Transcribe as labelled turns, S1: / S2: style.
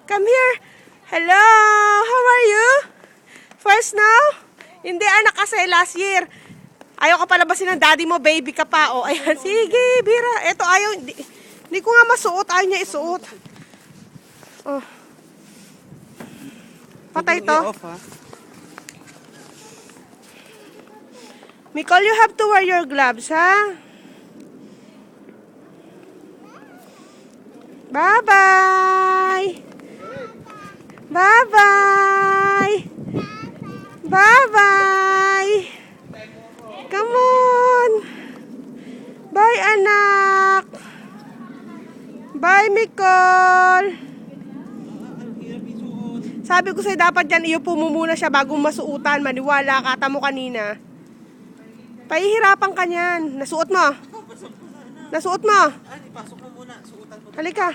S1: Come here. Hello. How are you? First now? Hindi, anak, kasi last year. Ayaw ka palabasin ng daddy mo, baby ka pa. O, ayan. Sige, Bira. Ito, ayaw. Hindi ko nga masuot. Ayaw niya isuot. Oh. Patay to. Nicole, you have to wear your gloves, ha? Bye-bye! Bye-bye! Bye-bye! Come on! Bye, anak! Bye, Nicole! Sabi ko sa'yo, dapat dyan, iupo mo muna siya bago masuutan. Maniwala ka, tamo kanina. Pahihirapan ka niyan. Nasuot mo. Nasuot mo.
S2: Ay, ipasok mo muna. Suotan mo.
S1: Halika.